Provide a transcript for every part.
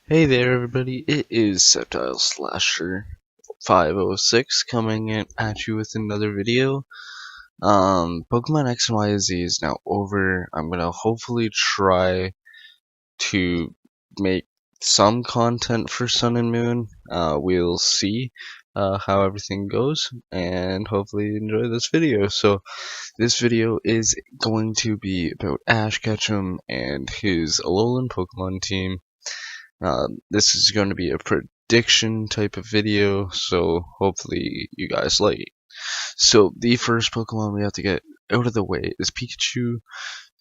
Hey there, everybody. It is Septile Slasher 506 coming in at you with another video. Pokemon X and Y Z is now over. I'm gonna hopefully try to make some content for Sun and Moon. We'll see how everything goes, and hopefully you enjoy this video. So, this video is going to be about Ash Ketchum and his Alolan Pokemon team. This is going to be a prediction type of video, so hopefully you guys like it. So the first Pokemon we have to get out of the way is Pikachu.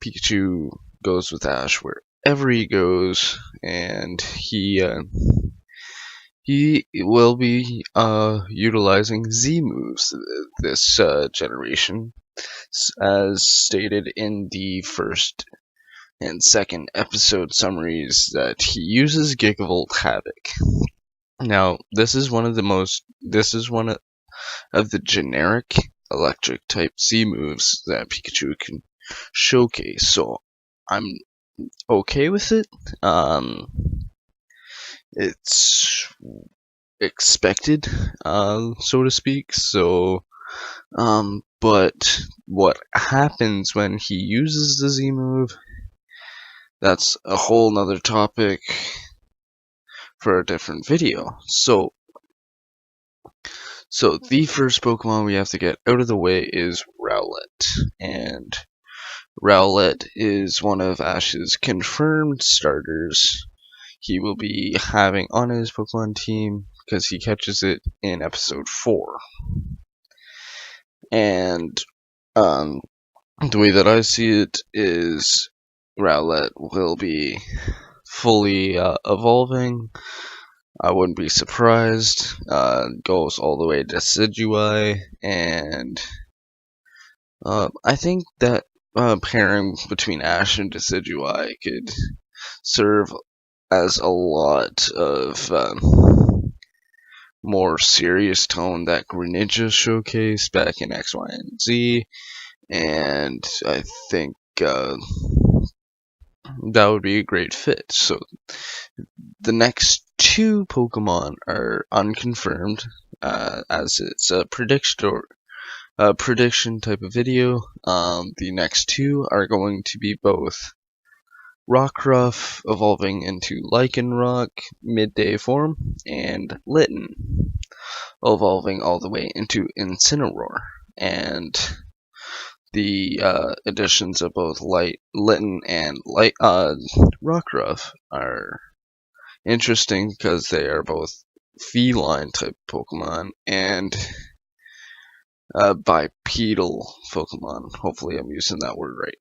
Pikachu goes with Ash wherever he goes, and he will be utilizing Z moves this generation, as stated in the first and second episode summaries that he uses Vikavolt Havoc. Now, this is one of the generic electric type Z moves that Pikachu can showcase, so I'm okay with it. It's expected, so to speak, but what happens when he uses the Z move, that's a whole nother topic for a different video. So the first Pokemon we have to get out of the way is Rowlet, and Rowlet is one of Ash's confirmed starters. He will be having on his Pokemon team because he catches it in episode 4. And the way that I see it is Rowlet will be fully evolving. I wouldn't be surprised. Goes all the way to Decidueye, and I think that pairing between Ash and Decidueye could serve as a lot of more serious tone that Greninja showcased back in X, Y, and Z, and I think that would be a great fit. So the next two Pokemon are unconfirmed, as it's a prediction type of video. The next two are going to be both Rockruff evolving into Lycanroc midday form, and Litten evolving all the way into Incineroar. And the additions of both Litten and Rockruff are interesting because they are both feline type Pokemon and bipedal Pokemon. Hopefully, I'm using that word right.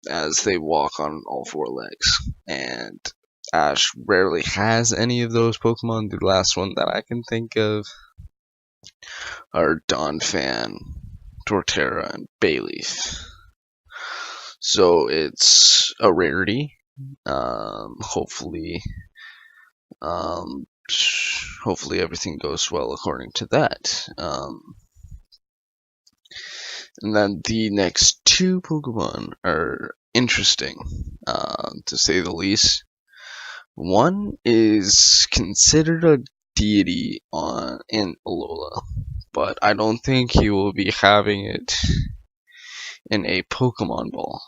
As they walk on all 4 legs. And Ash rarely has any of those Pokemon. The last one that I can think of are Donphan, Torterra, and Bayleaf. So it's a rarity. Hopefully everything goes well according to that. And then the next two Pokemon are interesting, to say the least. One is considered a deity in Alola, but I don't think he will be having it in a Pokeball.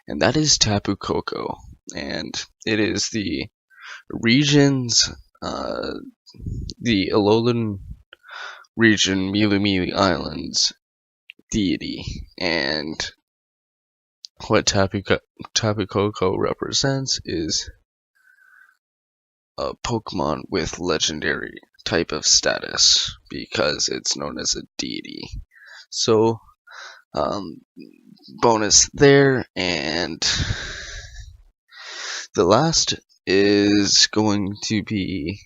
And that is Tapu Koko, and it is the region's, the Alolan region, Mili Islands deity, and what Tapu Koko represents is a Pokemon with legendary type of status, because it's known as a deity. So, bonus there, and the last is going to be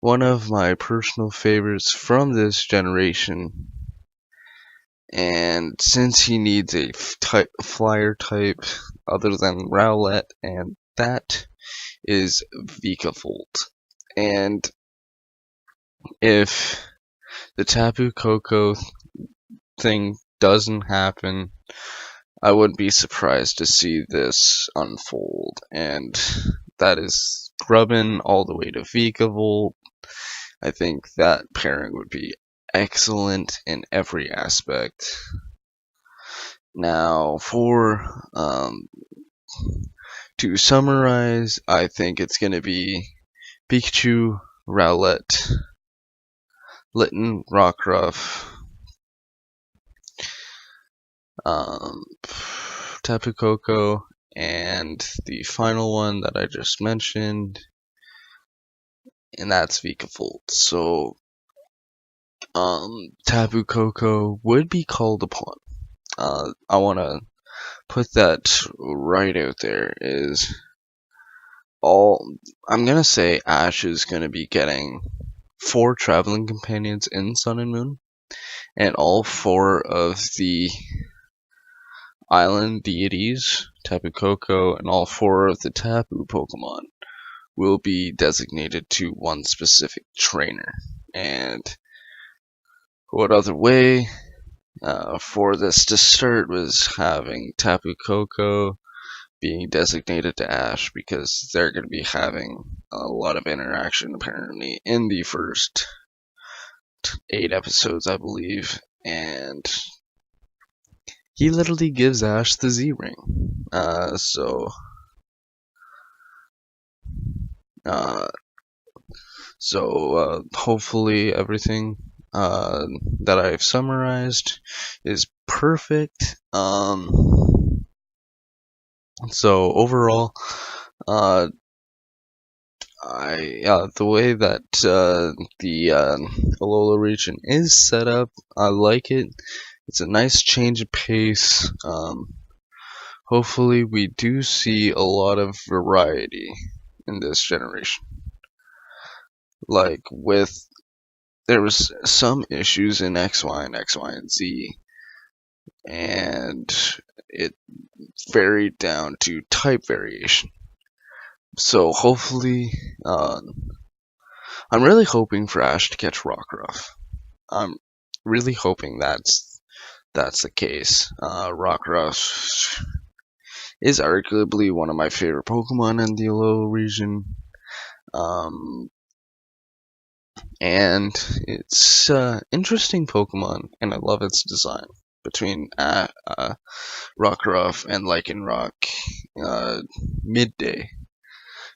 one of my personal favorites from this generation, and since he needs a flyer type other than Rowlet, and that is Vikavolt. And if the Tapu Koko thing doesn't happen, I wouldn't be surprised to see this unfold, and that is Grubbin all the way to Vikavolt. I think that pairing would be excellent in every aspect. Now, to summarize, I think it's going to be Pikachu, Rowlet, Litten, Rockruff, um, Tapu Koko, and the final one that I just mentioned, and that's Vikavolt. So, Tapu Koko would be called upon. I want to put that right out there. I'm gonna say Ash is gonna be getting 4 traveling companions in Sun and Moon, and all 4 of the island deities, Tapu Koko, and all 4 of the Tapu Pokemon will be designated to one specific trainer. And what other way for this to start was having Tapu Koko being designated to Ash, because they're going to be having a lot of interaction apparently in the first 8 episodes, I believe, and he literally gives Ash the Z ring. Uh, hopefully everything that I've summarized is perfect. So overall, the way that the Alola region is set up, I like it. It's a nice change of pace. Hopefully we do see a lot of variety in this generation. Like there was some issues in XY and Z, and it varied down to type variation. So hopefully, I'm really hoping for Ash to catch Rockruff. I'm really hoping that's the case. Rockruff is arguably one of my favorite Pokemon in the Alola region. And it's interesting Pokemon, and I love its design. Between Rockruff and Lycanroc, Midday.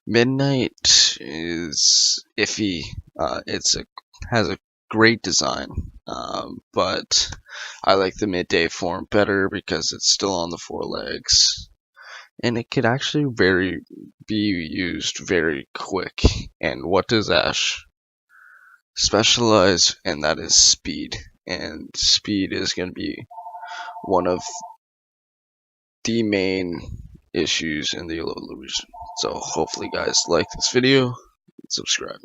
Midnight is iffy. Has a great design, but I like the Midday form better because it's still on the 4 legs, and it could actually be used very quick. And what does Ash specialize? And that is speed. And speed is going to be one of the main issues in the Alola region. So hopefully guys like this video, and subscribe.